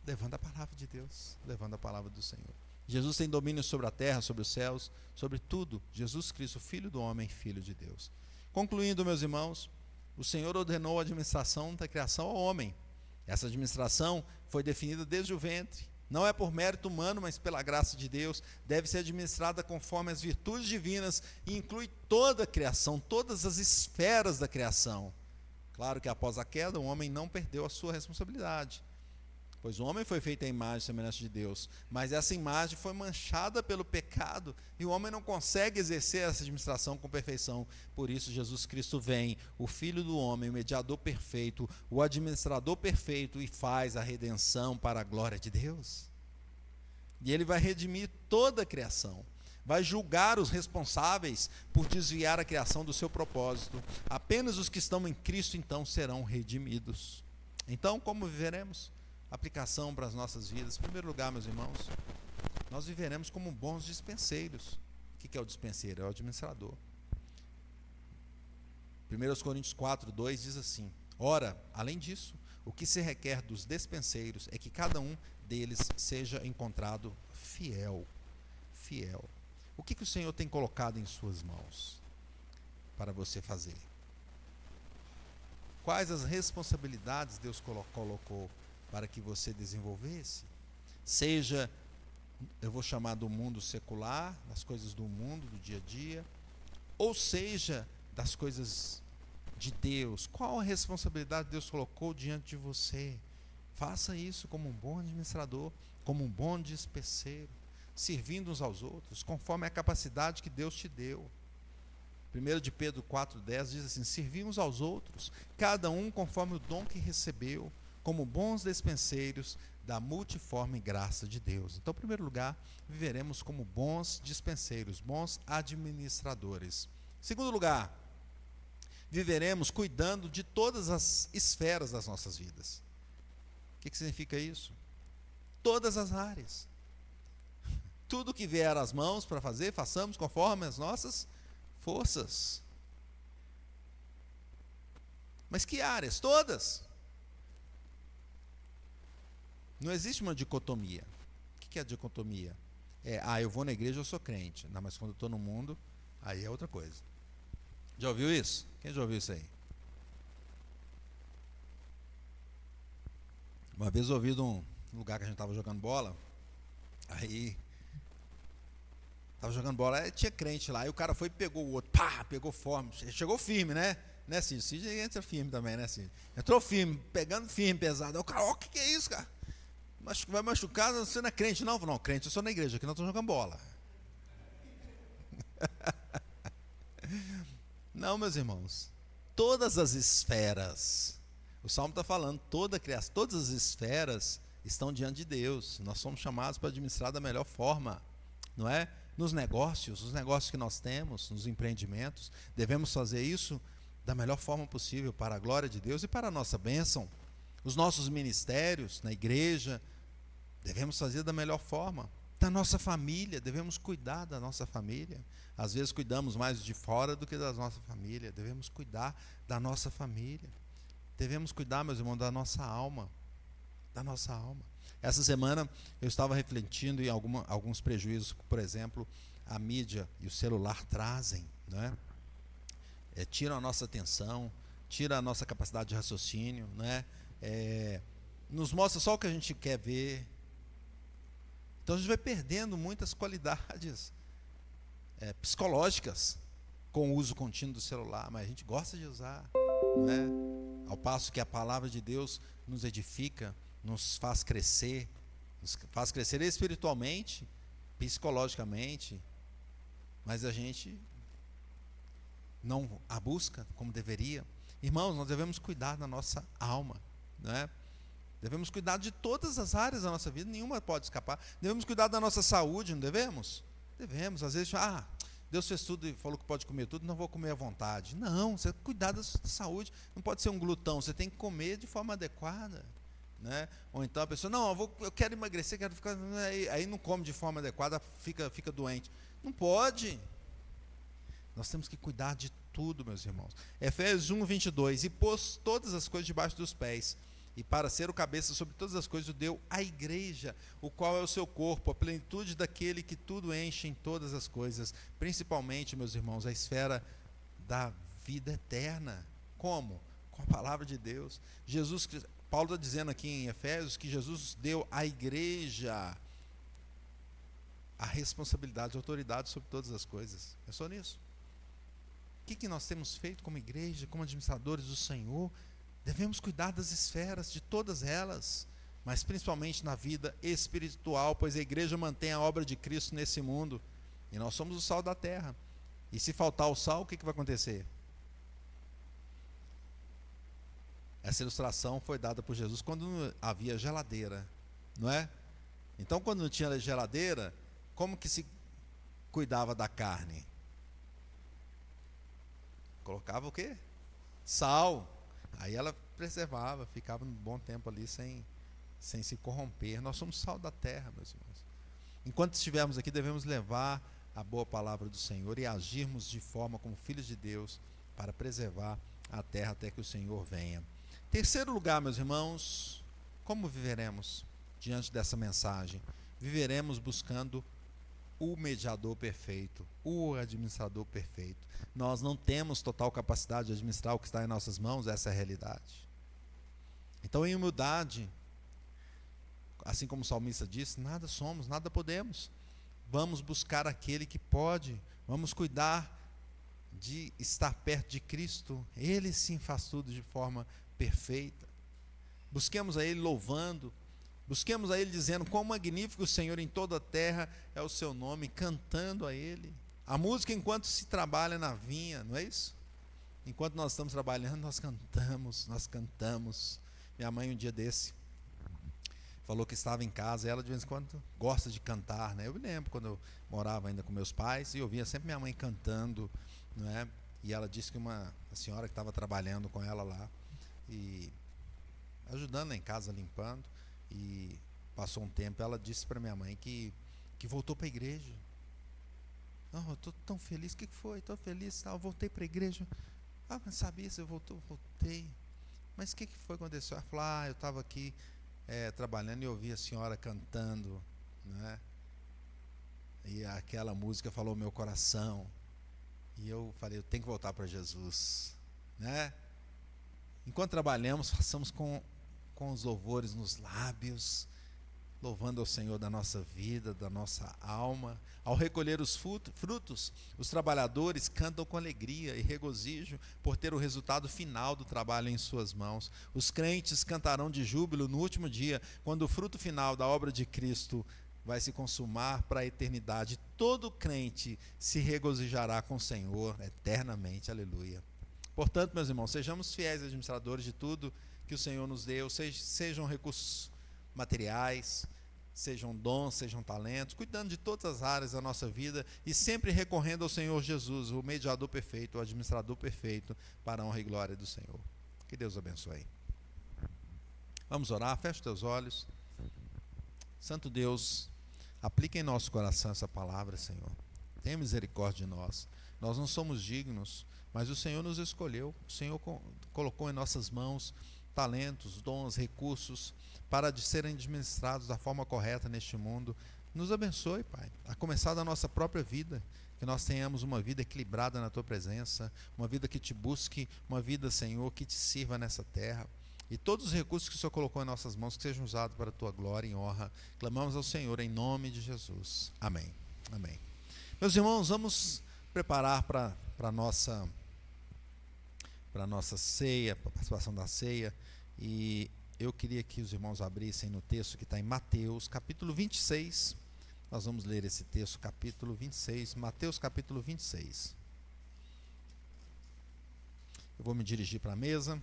Levando a palavra de Deus, levando a palavra do Senhor. Jesus tem domínio sobre a terra, sobre os céus, sobre tudo. Jesus Cristo, Filho do homem, Filho de Deus. Concluindo, meus irmãos, o Senhor ordenou a administração da criação ao homem. Essa administração foi definida desde o ventre. Não é por mérito humano, mas pela graça de Deus. Deve ser administrada conforme as virtudes divinas e inclui toda a criação, todas as esferas da criação. Claro que após a queda, o homem não perdeu a sua responsabilidade, pois o homem foi feito à imagem e semelhança de Deus, mas essa imagem foi manchada pelo pecado, e o homem não consegue exercer essa administração com perfeição. Por isso Jesus Cristo vem, o Filho do homem, o mediador perfeito, o administrador perfeito, e faz a redenção para a glória de Deus. E ele vai redimir toda a criação, vai julgar os responsáveis por desviar a criação do seu propósito. Apenas os que estão em Cristo então serão redimidos. Então, como viveremos? Aplicação para as nossas vidas. Em primeiro lugar, meus irmãos, nós viveremos como bons dispenseiros. O que é o dispenseiro? É o administrador. 1 Coríntios 4:2 diz assim: ora, além disso, o que se requer dos dispenseiros é que cada um deles seja encontrado fiel. O que o Senhor tem colocado em suas mãos para você fazer? Quais as responsabilidades Deus colocou para que você desenvolvesse? Seja eu vou chamar do mundo secular, das coisas do mundo, do dia a dia, ou seja, das coisas de Deus. Qual a responsabilidade que Deus colocou diante de você? Faça isso como um bom administrador, como um bom dispenseiro, servindo uns aos outros, conforme a capacidade que Deus te deu. 1 de Pedro 4,10 diz assim: servir uns aos outros, cada um conforme o dom que recebeu, como bons despenseiros da multiforme graça de Deus. Então, em primeiro lugar, viveremos como bons dispenseiros, bons administradores. Em segundo lugar, viveremos cuidando de todas as esferas das nossas vidas. O que significa isso? Todas as áreas. Tudo que vier às mãos para fazer, façamos conforme as nossas forças. Mas que áreas? Todas. Não existe uma dicotomia. O que é a dicotomia? Eu vou na igreja, eu sou crente. Não, mas quando eu estou no mundo, aí é outra coisa. Já ouviu isso? Quem já ouviu isso aí? Uma vez eu ouvi de um lugar que a gente estava jogando bola, aí estava jogando bola, aí tinha crente lá, aí o cara foi e pegou o outro, pegou forte, chegou firme, né? Cid? Cid entra firme também, né, Cid? Entrou firme, pegando firme, pesado. Aí o cara, o que é isso, cara? Vai machucar, você não é crente, não? Não, crente, eu sou na igreja, aqui nós estamos jogando bola. Não, meus irmãos, todas as esferas, o Salmo está falando, toda a criação, todas as esferas estão diante de Deus. Nós somos chamados para administrar da melhor forma, não é? Nos negócios, os negócios que nós temos, nos empreendimentos, devemos fazer isso da melhor forma possível, para a glória de Deus e para a nossa bênção. Os nossos ministérios, na igreja, devemos fazer da melhor forma. Da nossa família, devemos cuidar da nossa família. Às vezes cuidamos mais de fora do que da nossa família. Devemos cuidar da nossa família. Devemos cuidar, meus irmãos, da nossa alma. Da nossa alma. Essa semana eu estava refletindo em alguns prejuízos que, por exemplo, a mídia e o celular trazem, né? Tiram a nossa atenção, tiram a nossa capacidade de raciocínio, né? Nos mostra só o que a gente quer ver. Então a gente vai perdendo muitas qualidades psicológicas com o uso contínuo do celular, mas a gente gosta de usar, né? Ao passo que a palavra de Deus nos edifica, nos faz crescer espiritualmente, psicologicamente, mas a gente não a busca como deveria. Irmãos, nós devemos cuidar da nossa alma, né? Devemos cuidar de todas as áreas da nossa vida, nenhuma pode escapar. Devemos cuidar da nossa saúde, não devemos? Devemos. Às vezes, Deus fez tudo e falou que pode comer tudo, não vou comer à vontade. Não, você tem que cuidar da saúde. Não pode ser um glutão, você tem que comer de forma adequada, né? Ou então a pessoa, não, eu quero emagrecer, quero ficar... Aí não come de forma adequada, fica doente. Não pode. Nós temos que cuidar de tudo, meus irmãos. Efésios 1:22, e pôs todas as coisas debaixo dos pés, e para ser o cabeça sobre todas as coisas, o deu à igreja, o qual é o seu corpo, a plenitude daquele que tudo enche em todas as coisas, principalmente, meus irmãos, a esfera da vida eterna. Como? Com a palavra de Deus. Paulo está dizendo aqui em Efésios que Jesus deu à igreja a responsabilidade, a autoridade sobre todas as coisas. Pensou nisso? O que nós temos feito como igreja, como administradores do Senhor? Devemos cuidar das esferas, de todas elas, mas principalmente na vida espiritual, pois a igreja mantém a obra de Cristo nesse mundo, e nós somos o sal da terra. E se faltar o sal, o que vai acontecer? Essa ilustração foi dada por Jesus quando não havia geladeira, não é? Então, quando não tinha geladeira, como que se cuidava da carne? Colocava o quê? Sal. Aí ela preservava, ficava um bom tempo ali sem se corromper. Nós somos sal da terra, meus irmãos. Enquanto estivermos aqui, devemos levar a boa palavra do Senhor e agirmos de forma como filhos de Deus para preservar a terra até que o Senhor venha. Terceiro lugar, meus irmãos, como viveremos diante dessa mensagem? Viveremos buscando o mediador perfeito, o administrador perfeito. Nós não temos total capacidade de administrar o que está em nossas mãos, essa é a realidade. Então, em humildade, assim como o salmista disse, nada somos, nada podemos. Vamos buscar aquele que pode, vamos cuidar de estar perto de Cristo. Ele sim faz tudo de forma perfeita. Busquemos a Ele louvando, busquemos a Ele dizendo quão magnífico o Senhor em toda a terra é o seu nome, cantando a Ele. A música enquanto se trabalha na vinha, não é isso? Enquanto nós estamos trabalhando, nós cantamos. Minha mãe um dia desse falou que estava em casa, e ela de vez em quando gosta de cantar, né? Eu me lembro quando eu morava ainda com meus pais, e eu via sempre minha mãe cantando, não é? E ela disse que uma senhora que estava trabalhando com ela lá, e ajudando lá em casa, limpando, e passou um tempo, ela disse para minha mãe que voltou para a igreja. Não, eu estou tão feliz. O que foi? Estou feliz, eu voltei para a igreja. Ah, mas sabia, você voltou? Voltei. Mas o que foi que aconteceu? Ela falou, eu estava aqui trabalhando e ouvi a senhora cantando, né? E aquela música falou meu coração. E eu falei, eu tenho que voltar para Jesus, né? Enquanto trabalhamos, façamos com os louvores nos lábios, louvando ao Senhor da nossa vida, da nossa alma. Ao recolher os frutos, os trabalhadores cantam com alegria e regozijo por ter o resultado final do trabalho em suas mãos. Os crentes cantarão de júbilo no último dia, quando o fruto final da obra de Cristo vai se consumar para a eternidade. Todo crente se regozijará com o Senhor eternamente. Aleluia. Portanto, meus irmãos, sejamos fiéis administradores de tudo que o Senhor nos deu, sejam recursos materiais, sejam dons, sejam talentos, cuidando de todas as áreas da nossa vida e sempre recorrendo ao Senhor Jesus, o mediador perfeito, o administrador perfeito, para a honra e glória do Senhor. Que Deus abençoe. Vamos orar, feche teus olhos. Santo Deus, aplica em nosso coração essa palavra, Senhor. Tenha misericórdia de nós. Nós não somos dignos, mas o Senhor nos escolheu. O Senhor colocou em nossas mãos talentos, dons, recursos para serem administrados da forma correta neste mundo. Nos abençoe, Pai, a começar da nossa própria vida, que nós tenhamos uma vida equilibrada na Tua presença, uma vida que Te busque, uma vida, Senhor, que Te sirva nessa terra. E todos os recursos que o Senhor colocou em nossas mãos, que sejam usados para a Tua glória e honra. Clamamos ao Senhor em nome de Jesus. Amém. Amém. Meus irmãos, vamos preparar para a nossa ceia, para a participação da ceia. E eu queria que os irmãos abrissem no texto que está em Mateus, capítulo 26. Nós vamos ler esse texto, capítulo 26. Mateus, capítulo 26. Eu vou me dirigir para a mesa,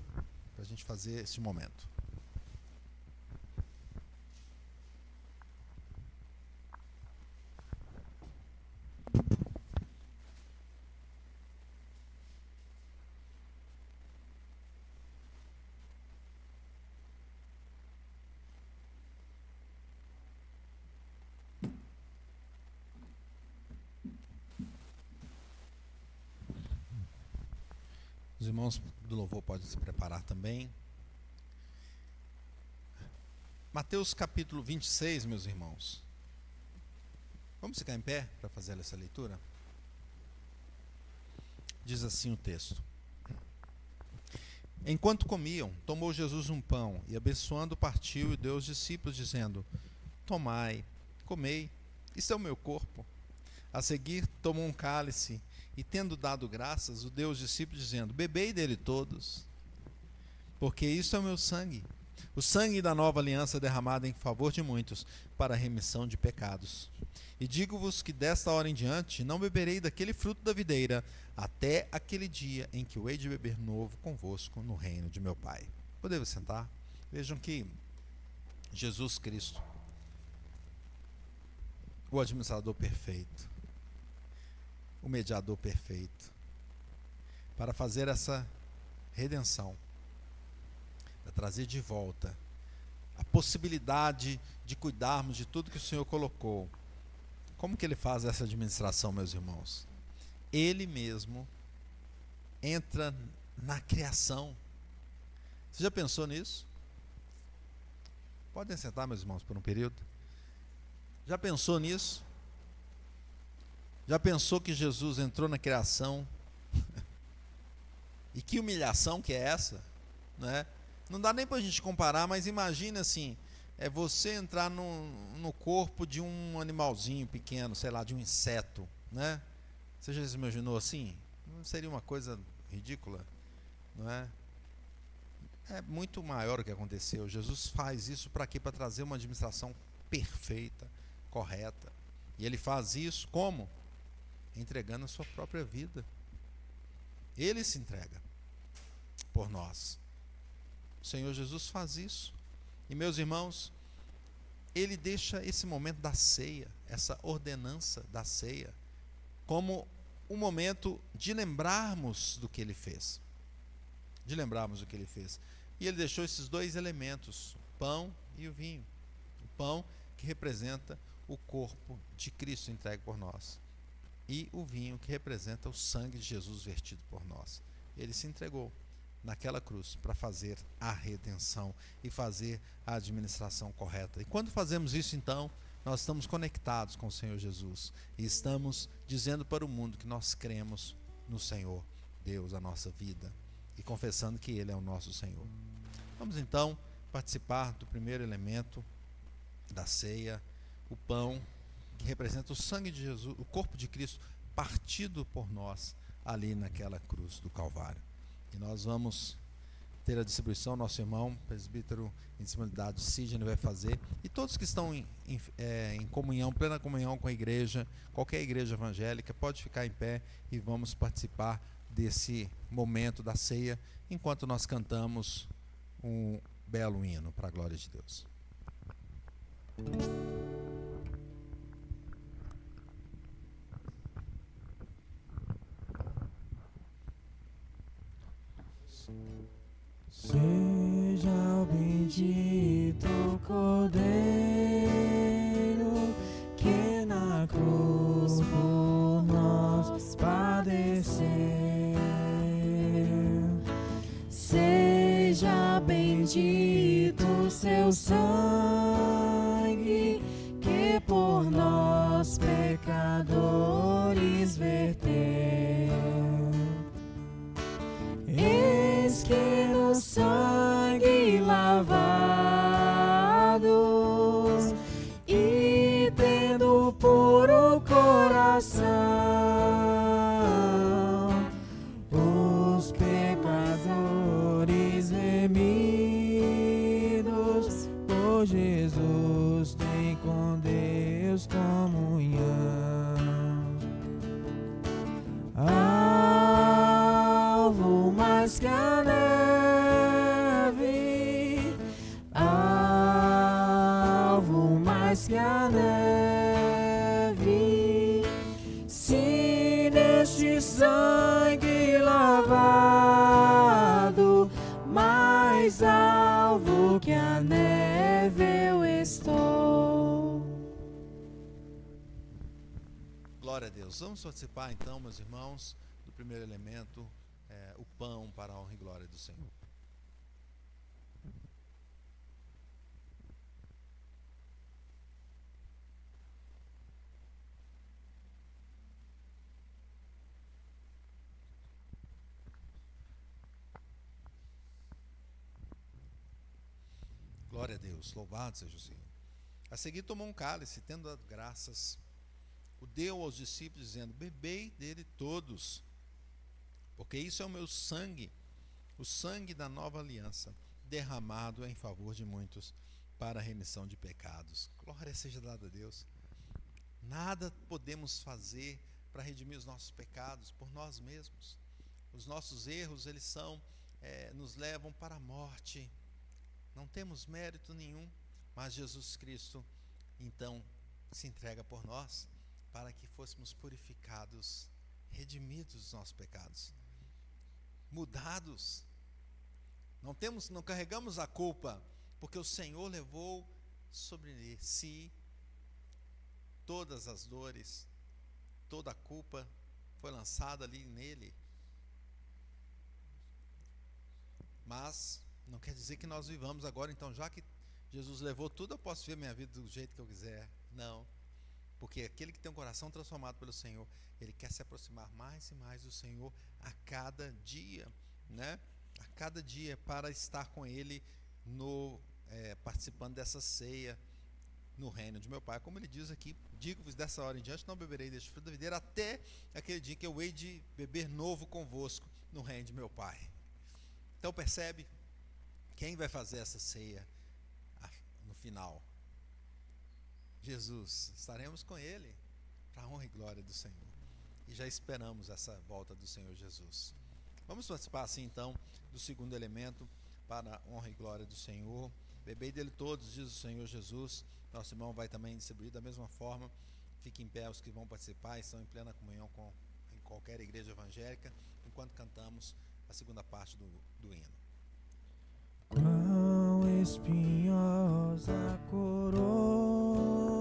para a gente fazer esse momento. Os irmãos do louvor podem se preparar também. Mateus capítulo 26, meus irmãos. Vamos ficar em pé para fazer essa leitura? Diz assim o texto. Enquanto comiam, tomou Jesus um pão e, abençoando, partiu e deu aos discípulos, dizendo: tomai, comei, isto é o meu corpo. A seguir, tomou um cálice e, tendo dado graças, o deu aos discípulos, dizendo: bebei dele todos, porque isto é o meu sangue, o sangue da nova aliança derramado em favor de muitos, para a remissão de pecados. E digo-vos que desta hora em diante não beberei daquele fruto da videira, até aquele dia em que o hei de beber novo convosco no reino de meu Pai. Podemos sentar? Vejam que Jesus Cristo, o administrador perfeito, o mediador perfeito, para fazer essa redenção, para trazer de volta a possibilidade de cuidarmos de tudo que o Senhor colocou. Como que Ele faz essa administração, meus irmãos? Ele mesmo entra na criação. Você já pensou nisso? Podem sentar, meus irmãos, por um período. Já pensou nisso? Já pensou que Jesus entrou na criação? E que humilhação que é essa, né? Não dá nem para a gente comparar, mas imagina assim, é você entrar no corpo de um animalzinho pequeno, sei lá, de um inseto, né? Você já se imaginou assim? Não seria uma coisa ridícula, não é? É muito maior o que aconteceu. Jesus faz isso para quê? Para trazer uma administração perfeita, correta. E ele faz isso como? Entregando a sua própria vida. Ele se entrega por nós. O Senhor Jesus faz isso. E meus irmãos, ele deixa esse momento da ceia, essa ordenança da ceia, como um momento de lembrarmos do que ele fez. De lembrarmos do que ele fez. E ele deixou esses dois elementos, o pão e o vinho. O pão que representa o corpo de Cristo entregue por nós. E o vinho que representa o sangue de Jesus vertido por nós. Ele se entregou naquela cruz para fazer a redenção e fazer a administração correta. E quando fazemos isso, então, nós estamos conectados com o Senhor Jesus e estamos dizendo para o mundo que nós cremos no Senhor Deus, a nossa vida, e confessando que Ele é o nosso Senhor. Vamos então participar do primeiro elemento da ceia, o pão, que representa o sangue de Jesus, o corpo de Cristo partido por nós ali naquela cruz do Calvário. E nós vamos ter a distribuição, nosso irmão, presbítero em disponibilidade, Sidney, vai fazer, e todos que estão em comunhão, plena comunhão com a igreja, qualquer igreja evangélica, pode ficar em pé e vamos participar desse momento da ceia, enquanto nós cantamos um belo hino para a glória de Deus. Seja o bendito Cordeiro que na cruz por nós padeceu. Seja bendito seu sangue que por nós pecadores verteu. Eis que no sangue lavados e tendo puro coração, os pecadores remidos por Jesus têm com Deus comunhão. Alvo mais que a neve, alvo mais que a neve, se neste sangue lavado, mais alvo que a neve eu estou. Glória a Deus. Vamos participar então, meus irmãos, do primeiro elemento, o pão para a honra e glória do Senhor. Glória a Deus, louvado seja o Senhor. A seguir tomou um cálice, tendo dado graças, o deu aos discípulos, dizendo: bebei dele todos, porque isso é o meu sangue, o sangue da nova aliança, derramado em favor de muitos para a remissão de pecados. Glória seja dada a Deus. Nada podemos fazer para redimir os nossos pecados por nós mesmos. Os nossos erros, eles nos levam para a morte. Não temos mérito nenhum, mas Jesus Cristo, então, se entrega por nós, para que fôssemos purificados, redimidos dos nossos pecados, mudados. Não carregamos a culpa, porque o Senhor levou sobre si todas as dores, toda a culpa foi lançada ali nele. Mas não quer dizer que nós vivamos agora, então, já que Jesus levou tudo, eu posso viver minha vida do jeito que eu quiser. Não. Porque aquele que tem um coração transformado pelo Senhor, ele quer se aproximar mais e mais do Senhor a cada dia, né? A cada dia, para estar com Ele, participando dessa ceia no reino de meu Pai. Como ele diz aqui, digo-vos dessa hora em diante, não beberei deste fruto da videira até aquele dia que eu hei de beber novo convosco no reino de meu Pai. Então percebe, quem vai fazer essa ceia no final? Jesus. Estaremos com Ele para a honra e glória do Senhor. E já esperamos essa volta do Senhor Jesus. Vamos participar assim então do segundo elemento para a honra e glória do Senhor. Bebei dele todos, diz o Senhor Jesus. Nosso irmão vai também distribuir da mesma forma. Fiquem em pé os que vão participar, estão em plena comunhão em qualquer igreja evangélica, enquanto cantamos a segunda parte do hino. Quão espinhosa coroa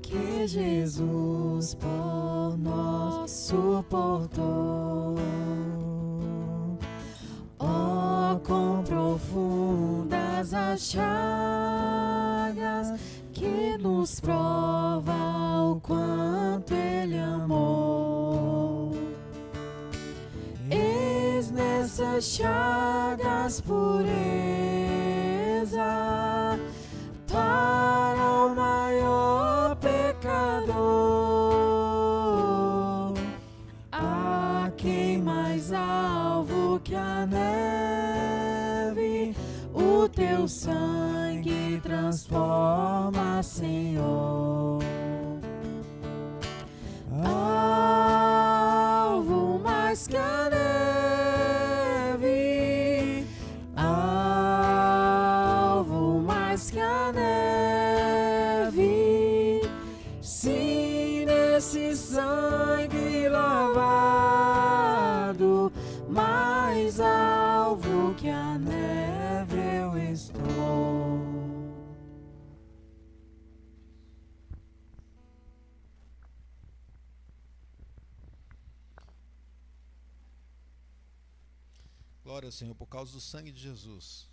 que Jesus por nós suportou. Oh, quão profundas as chagas que nos prova o quanto Ele amou. Eis nessas chagas pureza para o maior pecador. Há quem mais alvo que a neve o teu sangue transforma, Senhor. Alvo mais que a neve, alvo mais que a neve, sim, nesse sangue lavado, mais alvo que a neve eu estou. Glória ao Senhor, por causa do sangue de Jesus,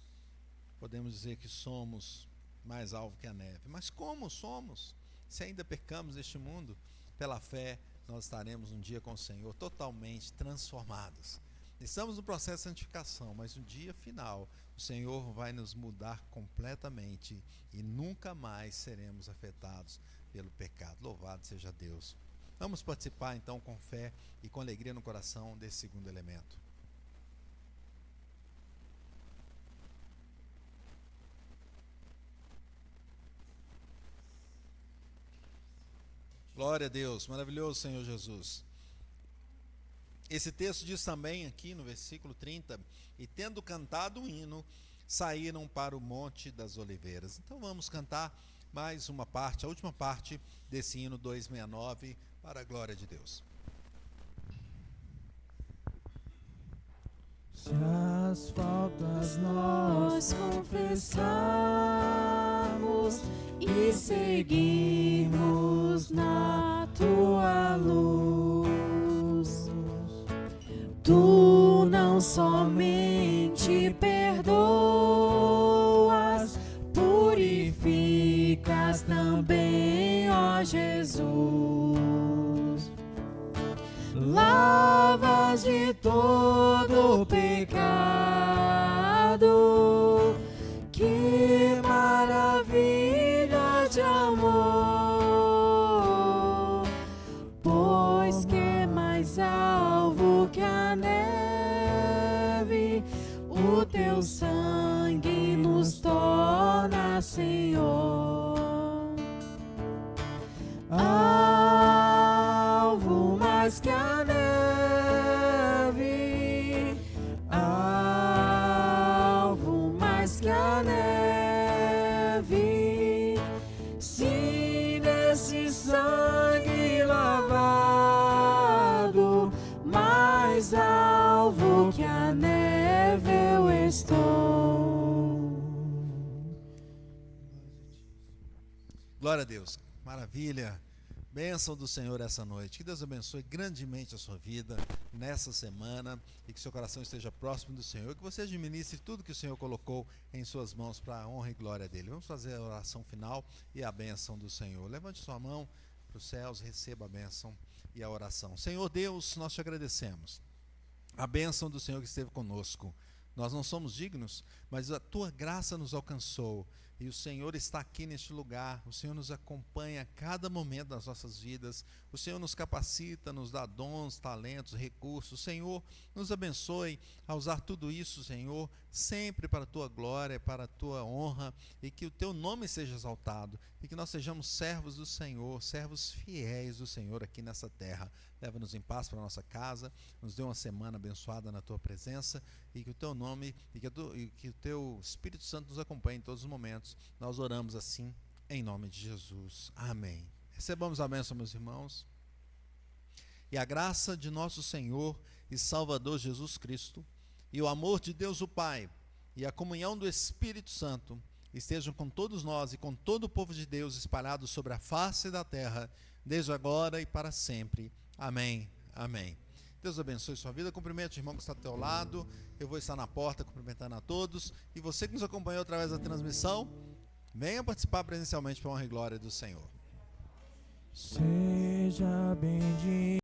podemos dizer que somos mais alvo que a neve. Mas como somos? Se ainda pecamos neste mundo, pela fé nós estaremos um dia com o Senhor totalmente transformados. Estamos no processo de santificação, mas no dia final o Senhor vai nos mudar completamente e nunca mais seremos afetados pelo pecado. Louvado seja Deus. Vamos participar então com fé e com alegria no coração desse segundo elemento. Glória a Deus, maravilhoso Senhor Jesus. Esse texto diz também aqui no versículo 30, e tendo cantado um hino, saíram para o Monte das Oliveiras. Então vamos cantar mais uma parte, a última parte desse hino 269, para a glória de Deus. Se as faltas nós confessarmos e seguirmos na tua luz, tu não somente perdoas, purificas também, ó Jesus. Lavas de todo pecado, que maravilha de amor, pois que é mais alvo que a neve, o teu sangue nos torna, Senhor. Alvo mais que a neve, alvo mais que a neve, se nesse sangue lavado, mais alvo que a neve eu estou. Glória a Deus, maravilha. Bênção do Senhor essa noite. Que Deus abençoe grandemente a sua vida nessa semana e que seu coração esteja próximo do Senhor. Que você administre tudo que o Senhor colocou em suas mãos para a honra e glória dele. Vamos fazer a oração final e a bênção do Senhor. Levante sua mão para os céus, receba a bênção e a oração. Senhor Deus, nós te agradecemos. A bênção do Senhor que esteve conosco. Nós não somos dignos, mas a tua graça nos alcançou. E o Senhor está aqui neste lugar, o Senhor nos acompanha a cada momento das nossas vidas, o Senhor nos capacita, nos dá dons, talentos, recursos. O Senhor nos abençoe a usar tudo isso, Senhor, sempre para a tua glória, para a tua honra, e que o teu nome seja exaltado, e que nós sejamos servos do Senhor, servos fiéis do Senhor aqui nessa terra. Leva-nos em paz para a nossa casa, nos dê uma semana abençoada na tua presença, e que o teu nome e que o teu Espírito Santo nos acompanhe em todos os momentos. Nós oramos assim em nome de Jesus. Amém. Recebamos a bênção, meus irmãos. E a graça de nosso Senhor e Salvador Jesus Cristo, e o amor de Deus o Pai, e a comunhão do Espírito Santo estejam com todos nós e com todo o povo de Deus espalhado sobre a face da terra, desde agora e para sempre. Amém. Amém. Deus abençoe sua vida. Cumprimente o irmão que está ao teu lado. Eu vou estar na porta cumprimentando a todos. E você que nos acompanhou através da transmissão, venha participar presencialmente para a honra e glória do Senhor. Seja bendito.